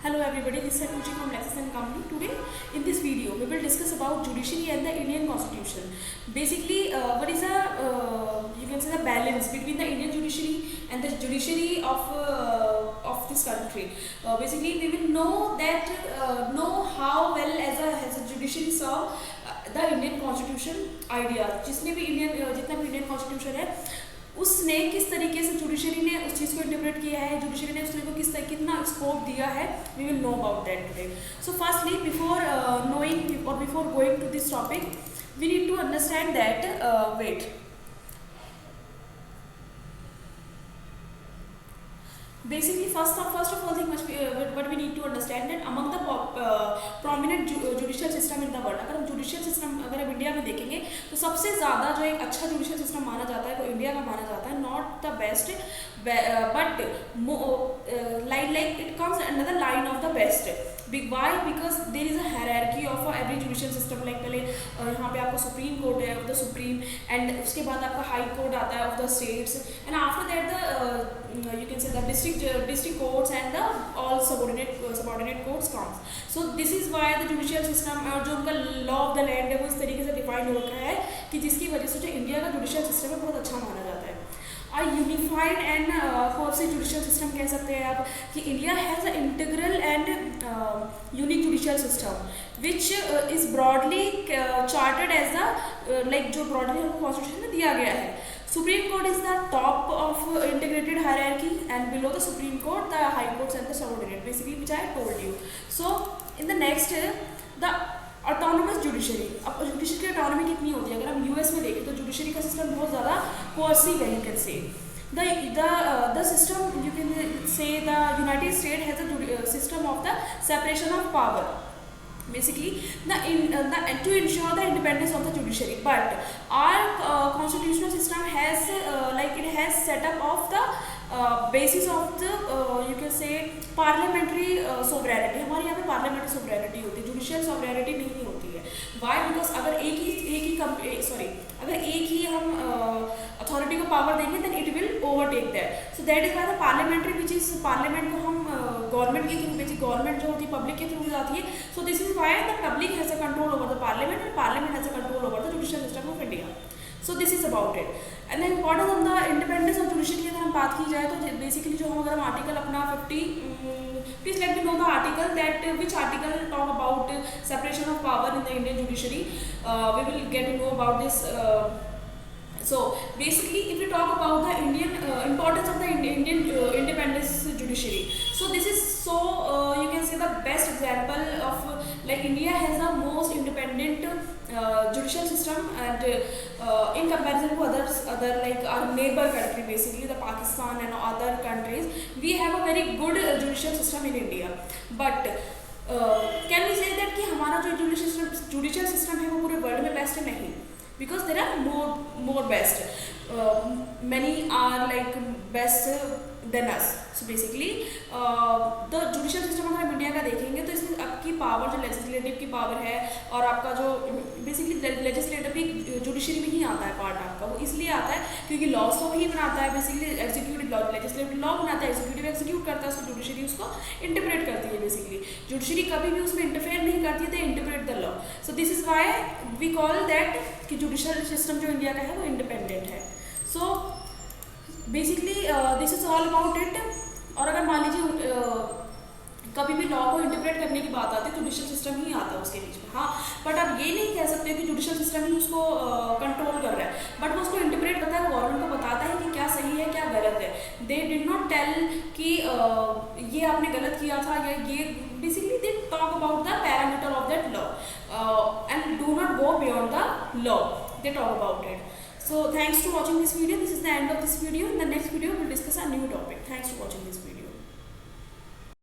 Hello everybody, this is Sakuchi from Lexis and Company. Today in this video we will discuss about judiciary and the Indian constitution. Basically what is the you can say the balance between the Indian judiciary and the judiciary of this country. Basically we will know that know how well as a judiciary serve the Indian constitution idea. जिसने भी Indian जितना भी Indian constitution है उसने किस तरीके से judiciary ने उस चीज़ को इंटरप्रेट किया है, जुडिशरी ने उसको कितना स्कोप दिया है, we will know about that today. So firstly before knowing और before going to this topic we need to understand that wait. Basically, first of all thing what we need to understand that among the prominent judicial system in the world, अगर हम judicial system अगर हम India में देखेंगे तो सबसे ज़्यादा जो एक अच्छा judicial system माना जाता है वो इंडिया का माना जाता है. Not the best but like it comes another line of the best. Why? Because there is a hierarchy of every judicial system. Like पहले यहाँ पे आपका सुप्रीम कोर्ट है, the supreme, and उसके बाद आपका हाई कोर्ट आता है of the states, and after that the you can say the district courts and the all subordinate courts comes. So this is why the judicial system और जो उनका law of the land है वो इस तरीके से डिफाइन हो रखा है कि जिसकी वजह से जो इंडिया का judicial system है बहुत अच्छा माना जाता है. A unified and कौन से judicial system कह सकते हैं आप कि India has an integral and unique judicial system which is broadly charted as the like जो broadly हमको constitution में दिया गया है. Supreme Court is the top of integrated hierarchy, and below the Supreme Court the high courts and the subordinate, basically which I told you. So in the next the autonomous judiciary. अब judiciary की autonomy कितनी होती है अगर हम US में देखें तो जुडिशरी का सिस्टम बहुत ज़्यादा कोर्सिव है. You can say the system, you can say the United States has a system of the separation of power, basically to ensure the independence of the judiciary. But our constitutional system has it has set up of the basis of the you can say parliamentary sovereignty. हमारे यहाँ पे parliamentary sovereignty होती है, judicial sovereignty नहीं होती है. Why? Because अगर एक ही हम अथॉरिटी को पावर देंगे then it will overtake that. So that is why the parliamentary, which is parliament को हम गवर्नमेंट के थ्रू, बेसिक गवर्नमेंट जो होती है पब्लिक के थ्रू जाती है. So this is why the public has a control over the parliament and parliament has a control over the judicial system of India. So this is about it. And then importance of the independence of judiciary अगर हम बात की जाए तो basically जो हम अगर हम आर्टिकल अपना 50 please let me know the article that which article talk about separation of power in the Indian judiciary. We will get to know about this. So basically if we talk about the Indian importance of the Indian independence judiciary, so this is so you can say the best example of like India has the most independent judicial system, and in comparison to other like our neighbor country, basically the Pakistan and other countries, we have a very good judicial system in India. But can we say that कि हमारा जो judicial system है वो पूरे world में best है? नहीं, because there are more best. Many are like best than us. So basically the judicial system अगर हम इंडिया का देखेंगे तो इसमें आपकी पावर जो लेजिस्लेटिव की पावर है और आपका जो बेसिकली लेजिस्लेटिव भी जुडिशरी में ही आता है पार्ट आपका, वो इसलिए आता है क्योंकि लॉज तो वही बनाता है, basically executive law legislative law बनाता है, एग्जीक्यूटिव एग्जीक्यूट करता है, उसको जुडिशरी उसको इंटरप्रेट करती है. बेसिकली जुडिशरी कभी भी उसमें इंटरफेयर नहीं करती है, तो interpret the law. So this is why we call that कि जुडिशल सिस्टम जो इंडिया का है वो इंडिपेंडेंट है. So basically this is all about it. और अगर मान लीजिए कभी भी लॉ को इंटरप्रेट करने की बात आती है तो जुडिशल सिस्टम ही आता है उसके बीच में. हाँ, बट आप ये नहीं कह सकते कि जुडिशल सिस्टम ही उसको कंट्रोल कर रहा है, बट वो उसको इंटरप्रेट करता है, गवर्नमेंट को बताता है कि क्या सही है क्या गलत है. दे डिड नॉट टेल कि ये आपने गलत किया था या ये, basically they talk about the parameter of that law and do not go beyond the law. They talk about it. So thanks to watching this video. This is the end of this video. In the next video, we'll discuss a new topic. Thanks for watching this video.